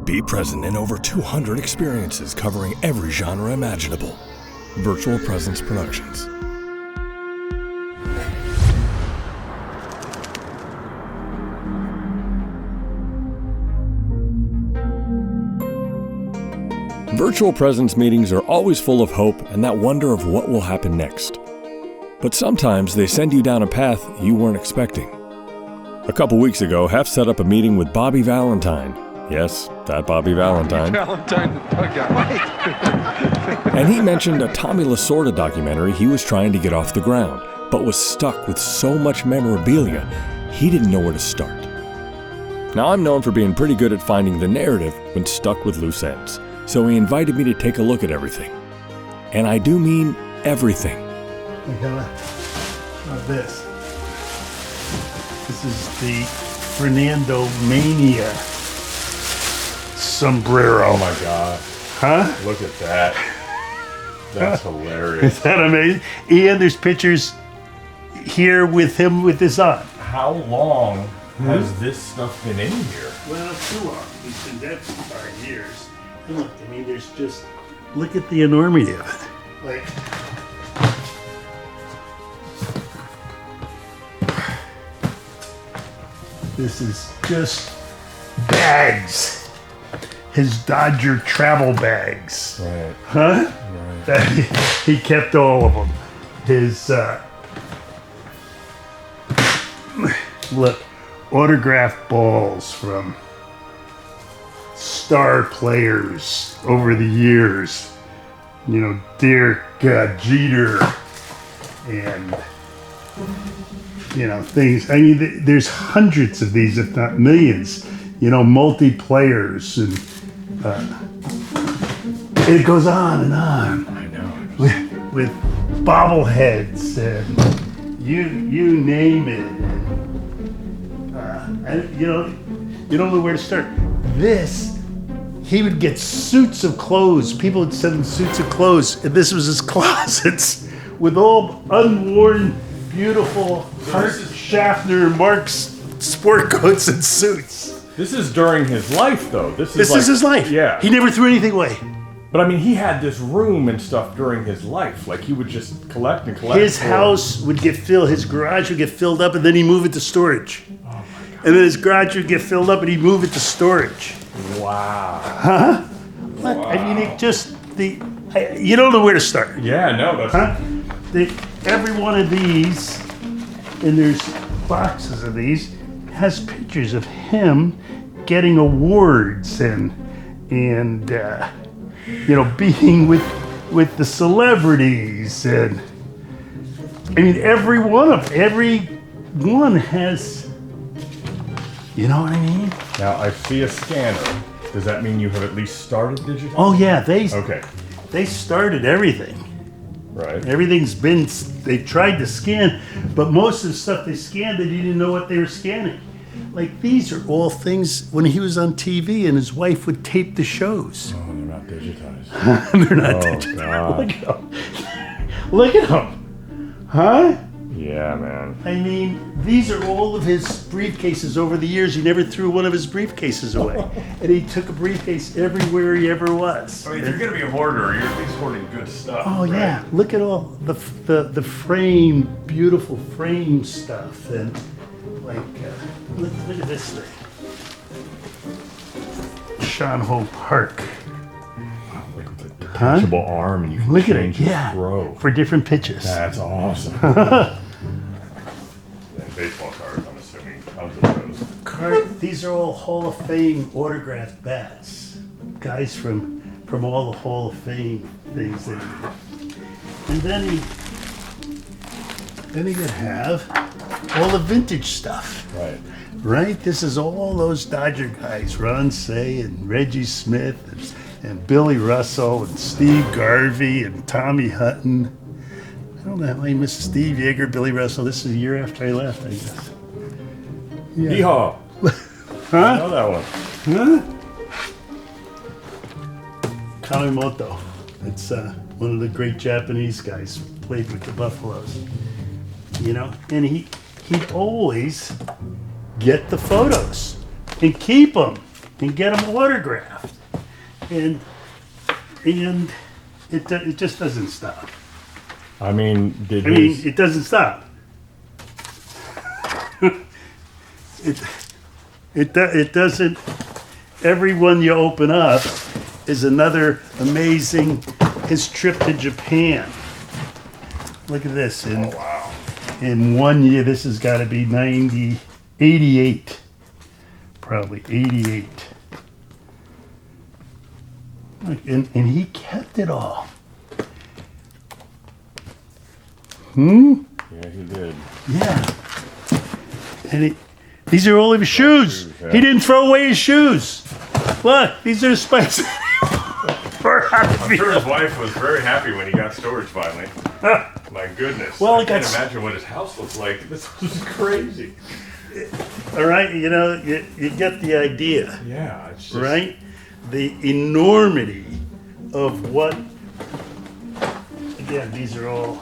Be present in over 200 experiences covering every genre imaginable. Virtual Presence Productions. Virtual presence meetings are always full of hope and that wonder of what will happen next. But sometimes they send you down a path you weren't expecting. A couple weeks ago, Hef set up a meeting with Bobby Valentine. Yes, that Bobby Valentine. Valentine the dugout. And he mentioned a Tommy Lasorda documentary he was trying to get off the ground, but was stuck with so much memorabilia, he didn't know where to start. Now, I'm known for being pretty good at finding the narrative when stuck with loose ends, so he invited me to take a look at everything. And I do mean everything. I got this. This is the Fernando Mania sombrero. Oh my God. Huh? Look at that. That's hilarious. Is that amazing? And there's pictures here with him with this on. How long has this stuff been in here? Well, too long. He's been dead for 5 years. And look, I mean, there's just, look at the enormity of it. Like, this is just bags. His Dodger travel bags. Right. Huh? Right. He kept all of them. His, look, autographed balls from star players over the years. You know, Derek Jeter and, you know, things. I mean, there's hundreds of these, if not millions, you know, multi-players, and it goes on and on. I know. With bobbleheads and you name it. And, you don't know where to start. This, he would get suits of clothes. People would send him suits of clothes, and this was his closets with all unworn, beautiful Hart Schaffner Marks sport coats and suits. This is during his life, though. This is his life. Yeah. He never threw anything away. But I mean, he had this room and stuff during his life. Like, he would just collect and collect. His house would get filled, his garage would get filled up, and then he'd move it to storage. Oh my God. And then his garage would get filled up, and he'd move it to storage. Wow. Huh? Look, Wow. I mean, it just, you don't know where to start. Yeah, no, that's... Huh? Every one of these, and there's boxes of these, has pictures of him getting awards and you know, being with the celebrities, and I mean, every one has, you know what I mean? Now, I see a scanner. Does that mean you have at least started digitizing? Oh yeah, they started everything. Right. Everything's been, they tried to scan, but most of the stuff they scanned, they didn't know what they were scanning. Like, these are all things when he was on TV and his wife would tape the shows. Oh, they're not digitized. They're not Oh, digitized. God. Look at them. Look at them. Huh? Yeah, man. I mean, these are all of his briefcases over the years. He never threw one of his briefcases away. And he took a briefcase everywhere he ever was. I mean, if you're going to be a hoarder, you're at least hoarding good stuff. Oh, right? yeah. Look at all the frame, beautiful frame stuff. And, like, look at this thing. Sean Ho Park. Like with a detachable arm, and you can Look at change it, the yeah. throw. For different pitches. That's awesome. And baseball cards, I'm assuming. Tons of those. These are all Hall of Fame autographed bats. Guys from all the Hall of Fame things that he did. And then he would have all the vintage stuff. Right. Right? This is all those Dodger guys, Ron Say and Reggie Smith and Billy Russell and Steve Garvey and Tommy Hutton. I don't know how I missed Steve Yeager, Billy Russell. This is a year after I left, I guess. Yeah. Yeehaw. Huh? I know that one. Huh? Kawamoto. It's one of the great Japanese guys who played with the Buffaloes. You know, and he'd always get the photos and keep them. and get them autographed. And it just doesn't stop. I mean, it doesn't stop. it doesn't. Every one you open up is another amazing. His trip to Japan. Look at this. In 1 year, this has got to be 88. Probably 88. Look, and he kept it all. Yeah, he did. Yeah. And these are all of his shoes. Yeah. He didn't throw away his shoes. Look, these are the spikes. I'm sure his wife was very happy when he got storage finally. My goodness. Well, I can't imagine what his house looks like. This was crazy. All right, you get the idea. Yeah, it's just... Right? The enormity of what, again, these are all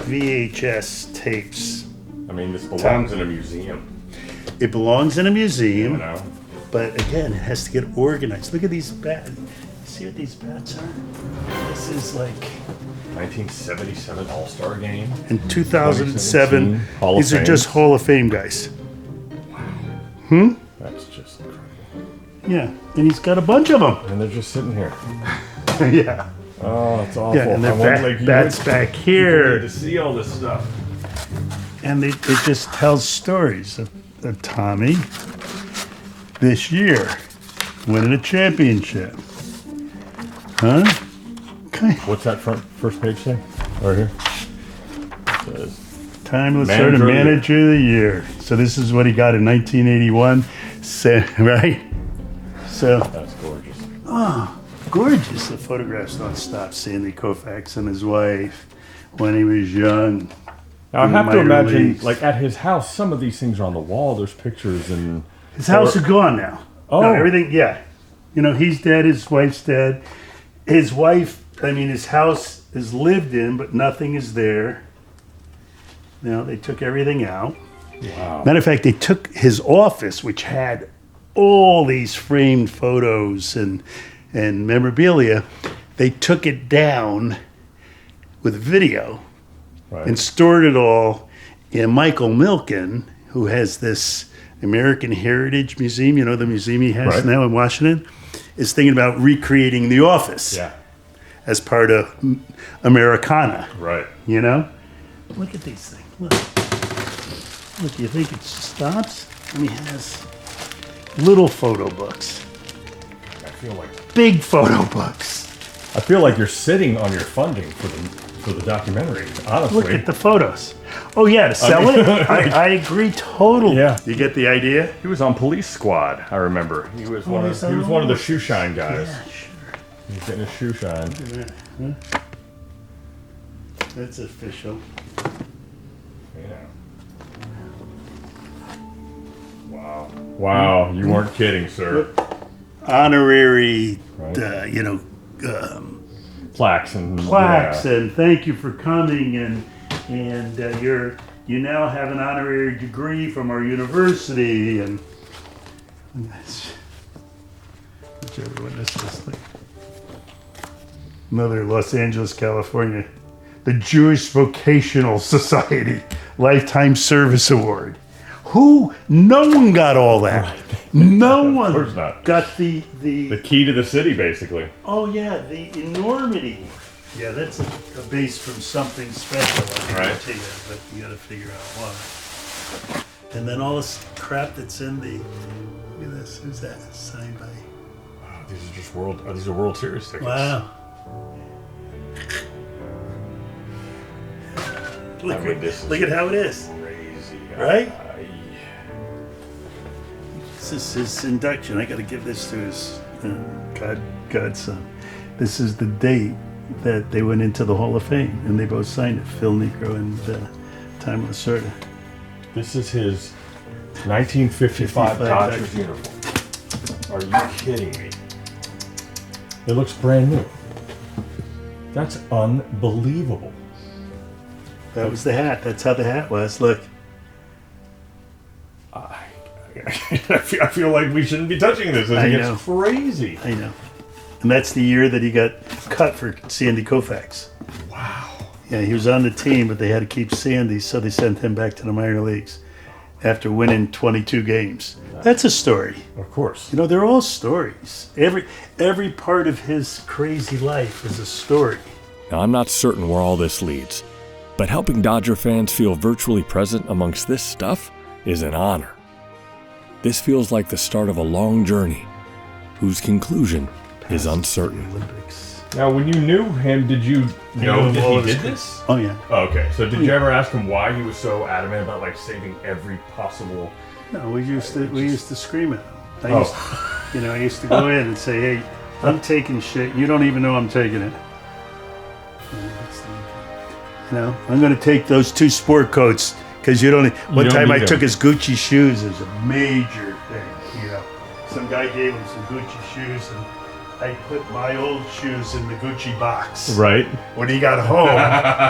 VHS tapes. I mean, this belongs in a museum. It belongs in a museum, You know? but again, it has to get organized. Look at these bats. See what these bats are? This is like 1977 All-Star Game. in 2007. Hall of These are Fame. just Hall of Fame guys. That's just incredible. Yeah, and he's got a bunch of them. And they're just sitting here. Yeah. Oh, it's awful. Yeah, and the I won't, like, you bats would- back you need here. to see all this stuff. And it just tells stories of Tommy this year winning a championship. Huh? Okay. What's that first page say? Right here. It says, Time Lasorda Manager of the Year. Manager of the Year. So this is what he got in 1981. Right? So that's gorgeous. gorgeous. The photographs don't stop. Sandy Koufax and his wife when he was young. Now, I in the have to minor imagine, leagues. like, at his house, some of these things are on the wall. There's pictures and... His house is gone now. Oh. No, everything, yeah. He's dead, his wife's dead. His wife, his house is lived in, but nothing is there. They took everything out. Wow. Matter of fact, they took his office, which had all these framed photos and memorabilia. They took it down with video Right. and stored it all in Michael Milken, who has this American Heritage Museum, the museum he has Right. now in Washington, is thinking about recreating the office Yeah. as part of Americana, Right. Look at these things. Look, you think it stops? And he has little photo books, I feel like you're sitting on your funding for the documentary, honestly. Look at the photos. Oh yeah, to sell it? I agree totally. Yeah. You get the idea? He was on Police Squad, I remember. He was one of the shoe shine guys. Yeah, sure. He was getting his shoe shine. That's official. Yeah. Wow, you weren't kidding, sir. Honorary, Right. plaques Plaques yeah. and thank you for coming and you now have an honorary degree from our university and whichever one this is like. Another Los Angeles, California, the Jewish Vocational Society Lifetime Service Award. No one got all that. No one course not. got the key to the city, basically. oh yeah, the enormity. Yeah, that's a base from something special. I guarantee you, but you got to figure out why. And then all this crap that's in the. Look at this. Who's that? Signed by. Wow, these are World Series tickets. Wow. Look at how it is. Crazy. Right? This is his induction. I got to give this to his godson. This is the date that they went into the Hall of Fame, and they both signed it. Phil Negro and Tom Lasorda. This is his 1955 Dodgers uniform. Are you kidding me? It looks brand new. That's unbelievable. That was the hat. That's how the hat was. Look. I feel like we shouldn't be touching this. I It know. gets crazy. I know. And that's the year that he got cut for Sandy Koufax. Wow. Yeah, he was on the team, but they had to keep Sandy, so they sent him back to the minor leagues after winning 22 games. That's a story. Of course. You know, they're all stories. Every part of his crazy life is a story. Now, I'm not certain where all this leads, but helping Dodger fans feel virtually present amongst this stuff is an honor. This feels like the start of a long journey, whose conclusion is uncertain. Olympics. Now, when you knew him, did you know knew that all he of his did kids. this? Oh, yeah. Oh, okay. So did you ever ask him why he was so adamant about like saving every possible? No, we used to scream at him. Oh. I used to go in and say, "Hey, I'm taking shit. You don't even know I'm taking it. I'm going to take those 2 sport coats because you don't." One don't time need I them. took his Gucci shoes as a major thing. Some guy gave him some Gucci shoes, and I put my old shoes in the Gucci box. Right. When he got home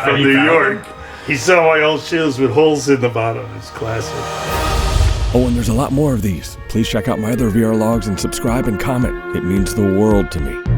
from He New found York, he saw my old shoes with holes in the bottom. It's classic. Oh, and there's a lot more of these. Please check out my other VR logs and subscribe and comment. It means the world to me.